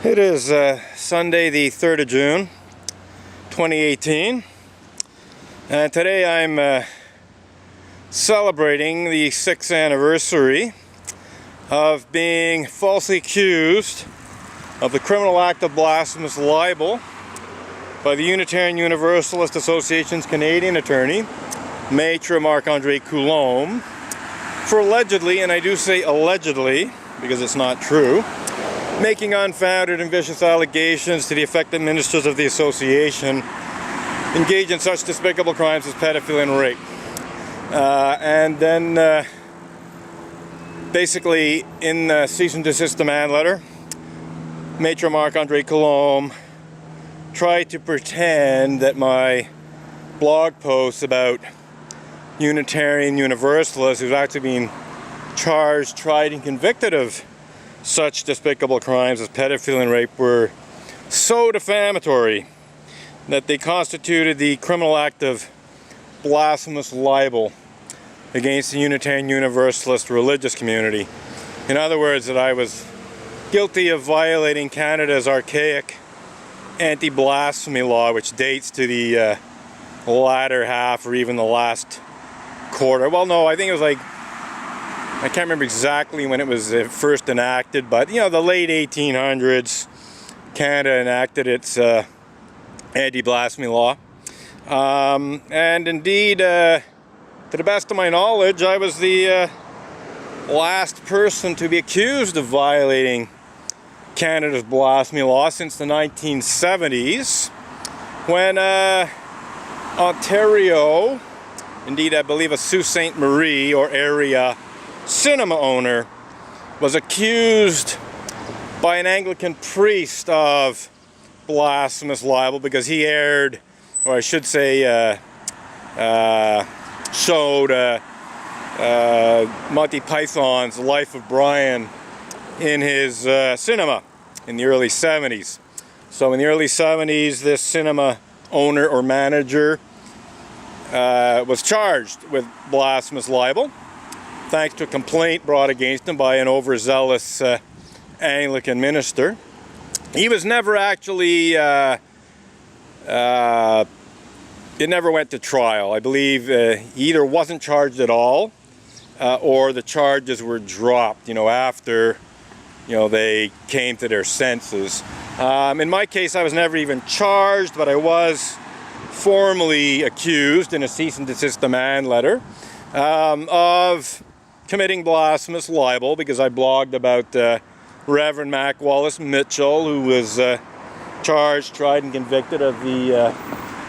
It is Sunday the 3rd of June 2018 and today I'm celebrating the 6th anniversary of being falsely accused of the criminal act of blasphemous libel by the Unitarian Universalist Association's Canadian attorney, Maître Marc-André Coulombe, for allegedly, and I do say allegedly because it's not true, making unfounded and vicious allegations to the effect that ministers of the association engage in such despicable crimes as pedophilia and rape. And then basically in the cease and desist demand letter, Maître Marc-André Coulombe tried to pretend that my blog posts about Unitarian Universalists who's actually been charged, tried and convicted of such despicable crimes as pedophilia and rape were so defamatory that they constituted the criminal act of blasphemous libel against the Unitarian Universalist religious community. In other words, that I was guilty of violating Canada's archaic anti-blasphemy law, which dates to the latter half or even the last quarter. Well, no, I think it was like, I can't remember exactly when it was first enacted, but you know, the late 1800s, Canada enacted its anti-blasphemy law. And indeed, to the best of my knowledge, I was the last person to be accused of violating Canada's blasphemy law since the 1970s, when Ontario, indeed I believe a Sault Ste. Marie or area cinema owner, was accused by an Anglican priest of blasphemous libel because he aired, or I should say showed Monty Python's Life of Brian in his cinema in the early 70s. So in the early 70s, this cinema owner or manager was charged with blasphemous libel, thanks to a complaint brought against him by an overzealous Anglican minister. He was never actually, it never went to trial. I believe he either wasn't charged at all, or the charges were dropped, you know, after, you know, they came to their senses. In my case, I was never even charged, but I was formally accused in a cease and desist demand letter of committing blasphemous libel because I blogged about Reverend Mac Wallace Mitchell, who was charged, tried and convicted of the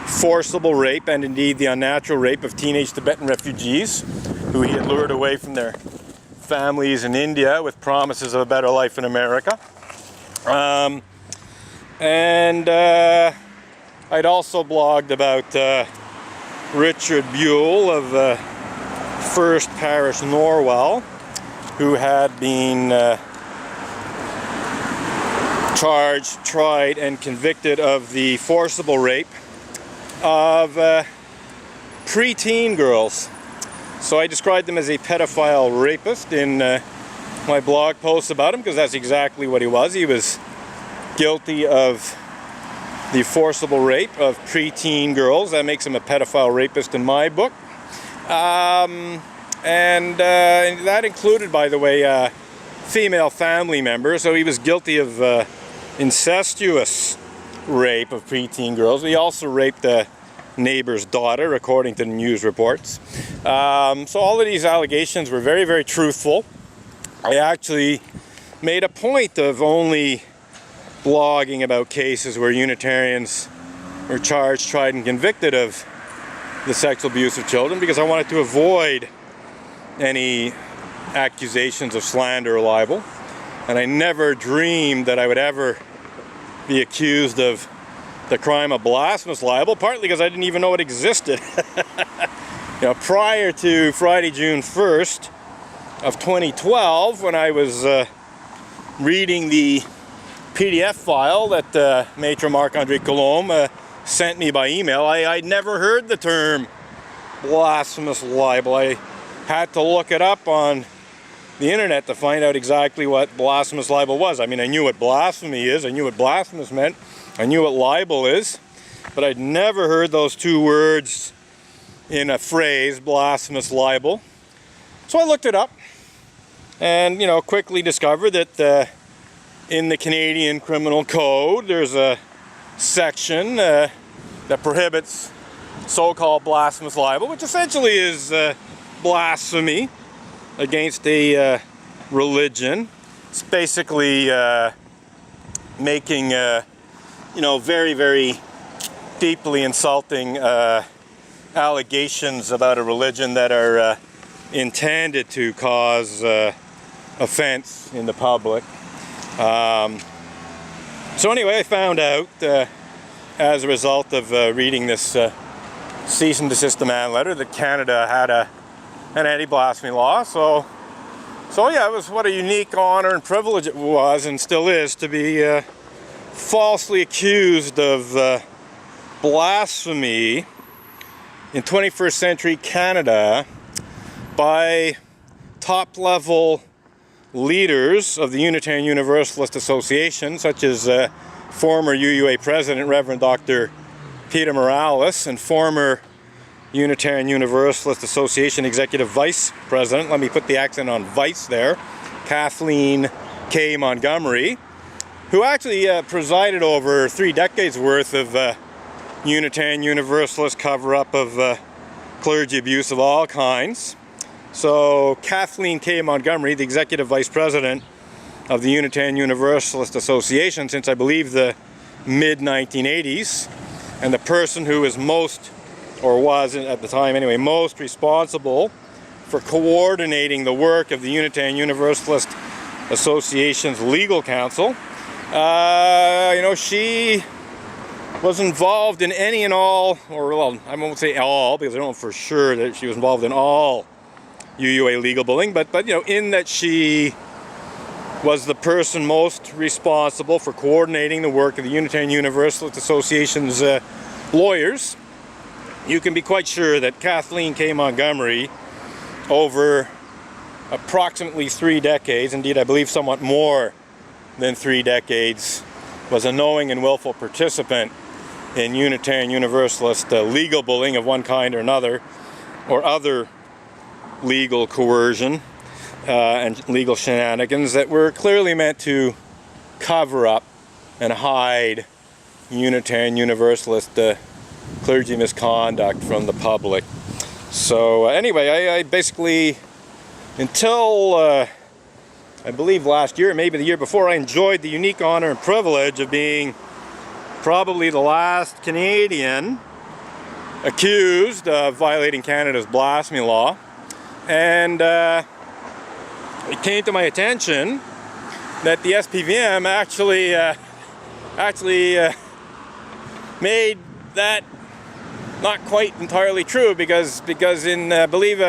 forcible rape and indeed the unnatural rape of teenage Tibetan refugees who he had lured away from their families in India with promises of a better life in America. I'd also blogged about Richard Buell of First Parish Norwell, who had been charged, tried and convicted of the forcible rape of preteen girls. So I described him as a pedophile rapist in my blog posts about him because that's exactly what he was. He was guilty of the forcible rape of preteen girls. That makes him a pedophile rapist in my book. And that included, by the way, female family members. So he was guilty of incestuous rape of preteen girls. He also raped a neighbor's daughter, according to the news reports. So all of these allegations were very, very truthful. I actually made a point of only blogging about cases where Unitarians were charged, tried and convicted of the sexual abuse of children because I wanted to avoid any accusations of slander or libel, and I never dreamed that I would ever be accused of the crime of blasphemous libel, partly because I didn't even know it existed. You know, prior to Friday, June 1st of 2012, when I was reading the PDF file that Maître Marc-André Coulombe sent me by email, I'd never heard the term blasphemous libel. I had to look it up on the internet to find out exactly what blasphemous libel was. I mean, I knew what blasphemy is, I knew what blasphemous meant, I knew what libel is, but I'd never heard those two words in a phrase, blasphemous libel. So I looked it up and, you know, quickly discovered that in the Canadian Criminal Code there's a section that prohibits so-called blasphemous libel, which essentially is blasphemy against a religion. It's basically making you know, very, very deeply insulting allegations about a religion that are intended to cause offense in the public. So anyway, I found out as a result of reading this cease and desist demand letter that Canada had an anti-blasphemy law. So yeah, it was what a unique honor and privilege it was and still is to be falsely accused of blasphemy in 21st century Canada by top-level leaders of the Unitarian Universalist Association, such as former UUA President Reverend Dr. Peter Morales and former Unitarian Universalist Association Executive Vice President, let me put the accent on vice there, Kathleen K. Montgomery, who actually presided over 3 decades worth of Unitarian Universalist cover-up of clergy abuse of all kinds. So Kathleen K. Montgomery, the Executive Vice President of the Unitarian Universalist Association since I believe the mid-1980s, and the person who is most, or was at the time anyway, most responsible for coordinating the work of the Unitarian Universalist Association's legal counsel. You know, she was involved in any and all, or well, I won't say all, because I don't know for sure that she was involved in all UUA legal bullying, but you know, in that she was the person most responsible for coordinating the work of the Unitarian Universalist Association's lawyers. You can be quite sure that Kathleen K. Montgomery, over approximately 3 decades, indeed I believe somewhat more than 3 decades, was a knowing and willful participant in Unitarian Universalist legal bullying of one kind or another, or other legal coercion and legal shenanigans that were clearly meant to cover up and hide Unitarian Universalist clergy misconduct from the public. So anyway, I basically, until I believe last year, maybe the year before, I enjoyed the unique honor and privilege of being probably the last Canadian accused of violating Canada's blasphemy law. And it came to my attention that the SPVM actually made that not quite entirely true, because in I believe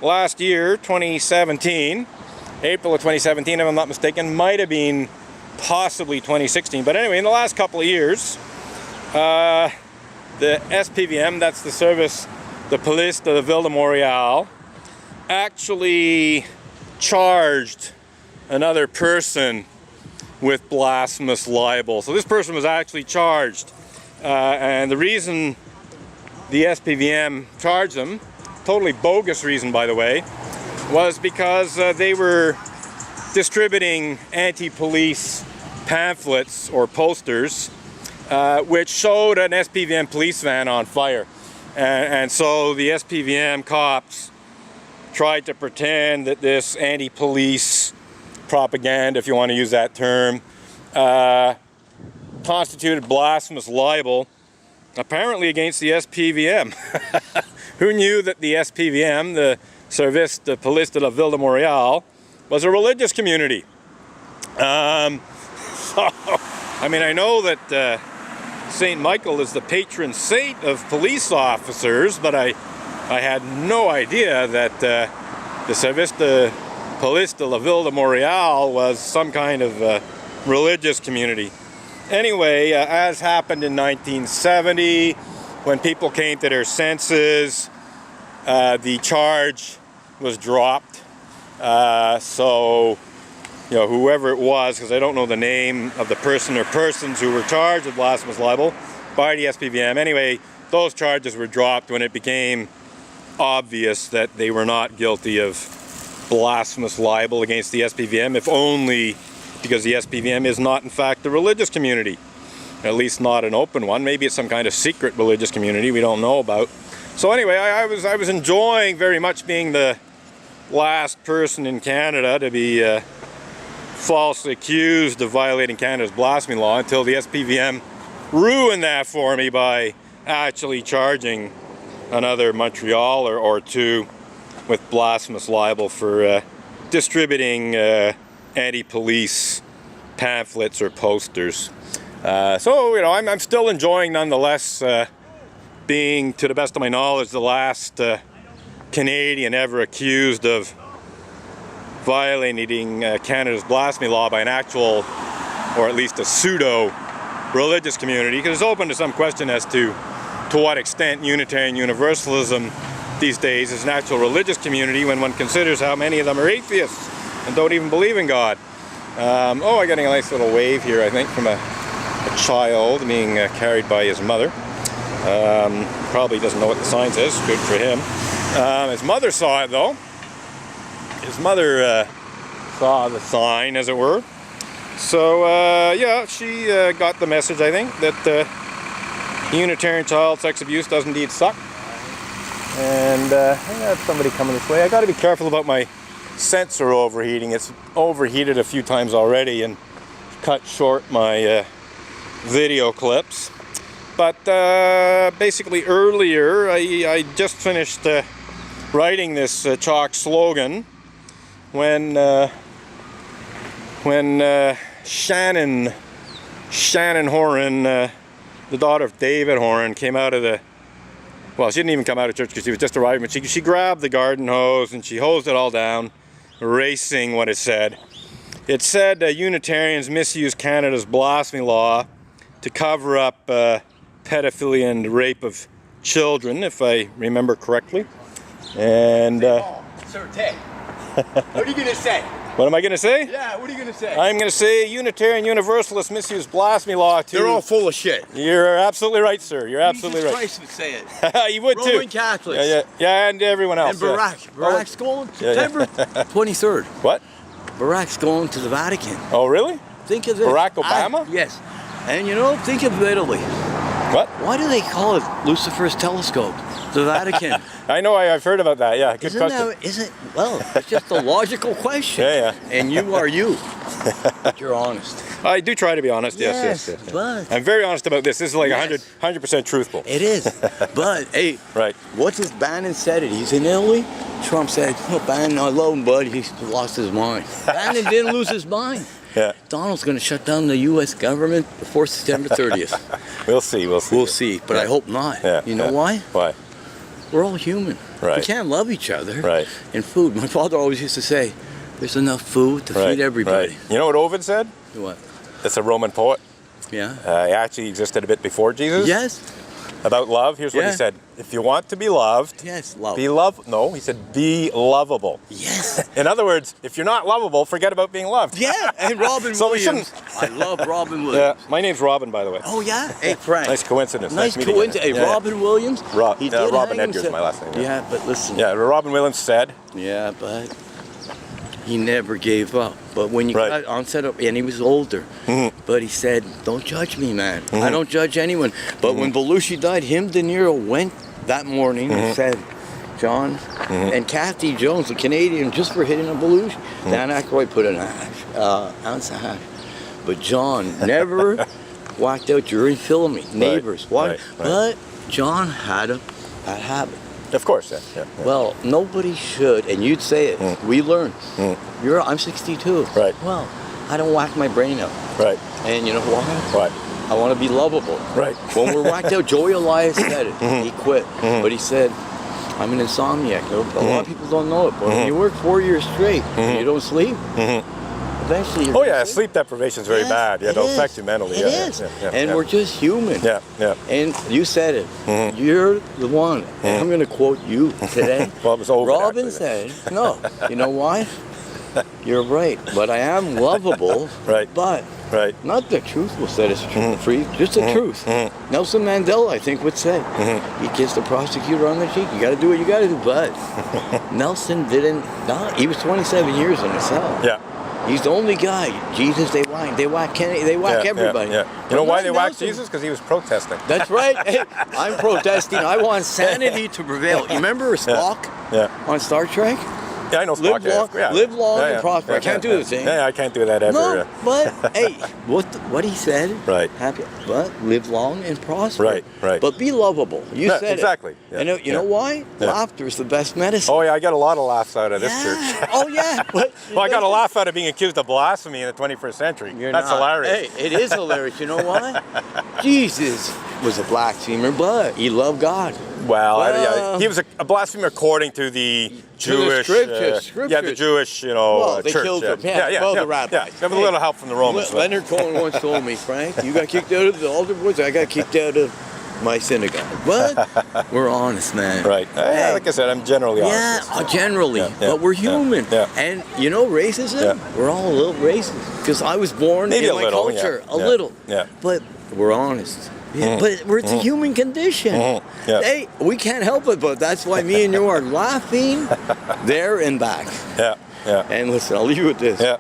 last year, 2017, April of 2017, if I'm not mistaken, might have been possibly 2016, but anyway, in the last couple of years, the SPVM, that's the Service de Police de la Ville de Montreal, actually charged another person with blasphemous libel. So this person was actually charged, and the reason the SPVM charged them, totally bogus reason by the way, was because they were distributing anti-police pamphlets or posters which showed an SPVM police van on fire, and so the SPVM cops tried to pretend that this anti-police propaganda, if you want to use that term, constituted blasphemous libel, apparently against the SPVM. Who knew that the SPVM, the Service de Police de la Ville de Montreal, was a religious community? So, I mean, I know that St. Michael is the patron saint of police officers, but I had no idea that the Service de Police de la Ville de Montreal was some kind of religious community. Anyway, as happened in 1970, when people came to their senses, the charge was dropped, So, you know, whoever it was, because I don't know the name of the person or persons who were charged with blasphemous libel by the SPVM. Anyway, those charges were dropped when it became obvious that they were not guilty of blasphemous libel against the SPVM, if only because the SPVM is not in fact a religious community, at least not an open one. Maybe it's some kind of secret religious community we don't know about. So anyway, I was enjoying very much being the last person in Canada to be falsely accused of violating Canada's blasphemy law until the SPVM ruined that for me by actually charging another Montreal or two with blasphemous libel for distributing anti-police pamphlets or posters. So, you know, I'm still enjoying nonetheless being, to the best of my knowledge, the last Canadian ever accused of violating Canada's blasphemy law by an actual, or at least a pseudo religious community, because it's open to some question as to what extent Unitarian Universalism these days is an actual religious community when one considers how many of them are atheists and don't even believe in God. Oh, I'm getting a nice little wave here, I think, from a child being carried by his mother. Probably doesn't know what the sign says. Good for him. His mother saw it, though. His mother saw the sign, as it were. So, yeah, she got the message, I think, that Unitarian child sex abuse does indeed suck. And I have somebody coming this way. I got to be careful about my sensor overheating. It's overheated a few times already and cut short my video clips. But basically earlier I just finished writing this chalk slogan when Shannon Horan, the daughter of David Horan, came out of the, well, she didn't even come out of church because she was just arriving, but she grabbed the garden hose and she hosed it all down, erasing what it said. It said Unitarians misuse Canada's blasphemy law to cover up pedophilia and rape of children, if I remember correctly. And Sir Ted, what are you going to say? What am I going to say? Yeah, what are you going to say? I'm going to say Unitarian Universalists misuse blasphemy law to... They're all full of shit. You're absolutely right, sir. You're absolutely right. Jesus Christ would say it. You would too. Roman Catholics. Yeah, and everyone else. And Barack. Barack's going September 23rd. What? Barack's going to the Vatican. Oh, really? Think of it. Barack Obama? Yes. And you know, think of Italy. What? Why do they call it Lucifer's telescope? The Vatican. I know, I've heard about that, yeah. Good question. Well, it's just a logical question. Yeah. And you are you. But you're honest. I do try to be honest, yes. But I'm very honest about this. This is like 100% truthful. it is. But, hey, Right. what if Bannon said it? He's in Italy. Trump said, oh, Bannon, I love him, but he's lost his mind. Bannon didn't lose his mind. Yeah. Donald's going to shut down the U.S. government before September 30th. We'll see. We'll see, but I hope not. Yeah. You know why? Why? We're all human. Right. We can't love each other. Right. And food. My father always used to say, there's enough food to feed everybody. Right. You know what Ovid said? What? It's a Roman poet. Yeah. He actually existed a bit before Jesus. Yes. About love. Here's what he said. If you want to be loved, love. be loved. No, he said be lovable. Yes. In other words, if you're not lovable, forget about being loved. Yeah, and Robin So we Williams. I love Robin Williams. Yeah, my name's Robin, by the way. Oh, yeah? Hey, Frank. Nice coincidence. Nice meeting you. coincidence. Hey, Robin Williams. He did Robin hang Edgar's himself. my last name. Yeah, but listen. Yeah, Robin Williams said. Yeah, but he never gave up. But when you got onset up, and he was older, but he said, don't judge me, man. I don't judge anyone. But when Belushi died, him, De Niro went that morning and said, John, and Kathy Jones, the Canadian, just for hitting a Belushi. Dan Aykroyd put an ounce of hash. But John never whacked out during filming. Neighbors. Why? But John had a bad habit. Of course, yeah. Well, nobody should, and you'd say it. We learn. I'm 62. Right. Well, I don't whack my brain out. Right. And you know why? What? I want to be lovable. Right. When we're whacked out, Joey Elias said it. He quit. But he said, I'm an insomniac. A lot of people don't know it, but when you work 4 years straight and you don't sleep, eventually you're Oh, yeah, sleep deprivation is very bad. Yeah, it'll affect you mentally. It is. And we're just human. Yeah. And you said it. You're the one. And I'm going to quote you today. Well, it was over. Robin said, no. You know why? You're right, but I am lovable. Right. But Right. not the truth will set us free, just the truth. Nelson Mandela, I think, would say, he kissed the prosecutor on the cheek. You got to do what you got to do. But Nelson didn't die. He was 27 years in the cell. Yeah. He's the only guy. Jesus, they whack Kennedy, they whack everybody. Yeah. You know why they whacked Nelson. Jesus? Because he was protesting. That's right. Hey, I'm protesting. I want sanity to prevail. You remember Spock on Star Trek? Yeah, I know Spock. Live long and prosper. I can't do the thing. Yeah, I can't do that ever. No, but hey, what he said. Right. Happy, but live long and prosper. Right. But be lovable. You said exactly. it. Yeah. And you know why? Yeah. Laughter is the best medicine. Oh yeah, I got a lot of laughs out of this church. Oh yeah. But, Well, I got a laugh out of being accused of blasphemy in the 21st century. That's hilarious. Hey, it is hilarious. You know why? Jesus was a blasphemer, but he loved God. Well, he was a blasphemer according to the Jewish, scriptures. the Jewish, They church. killed him. Well, the rabbis. Yeah, have a little help from the Romans. Leonard Cohen once told me, Frank, you got kicked out of the altar boys. I got kicked out of my synagogue. But we're honest, man. Right. Hey. Like I said, I'm generally honest. Yeah, generally. But we're human. Yeah. And you know, racism, we're all a little racist. Because I was born in my culture. A little. Yeah. But we're honest. But it's a human condition. Hey, we can't help it, but that's why me and you are laughing there and back. Yeah. And listen, I'll leave you with this. Yeah.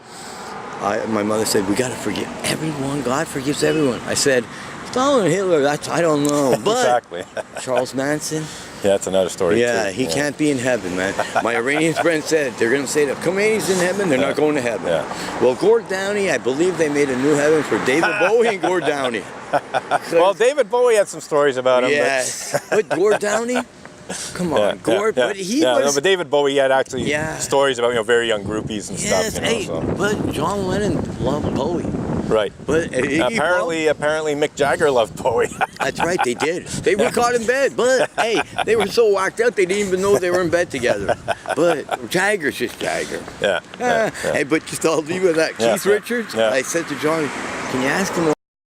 My mother said, we got to forgive everyone. God forgives everyone. I said, Stalin, Hitler, I don't know. But Exactly. Charles Manson. Yeah, that's another story too. He can't be in heaven, man. My Iranian friend said they're going to say that Khomeini's in heaven, they're not going to heaven. Well, Gord Downey, I believe they made a new heaven for David Bowie and Gord Downey. Well, David Bowie had some stories about him. Yeah, but Gord Downey, come on, Gord. But he was. But David Bowie had actually stories about very young groupies and stuff. But John Lennon loved Bowie. Right. But apparently Mick Jagger loved Bowie. That's right, they did. They were caught in bed, but hey, they were so whacked out they didn't even know they were in bed together. But Jagger's just Jagger. Yeah. Hey, but just I'll leave you with that. Keith Richards. I said to Johnny, can you ask him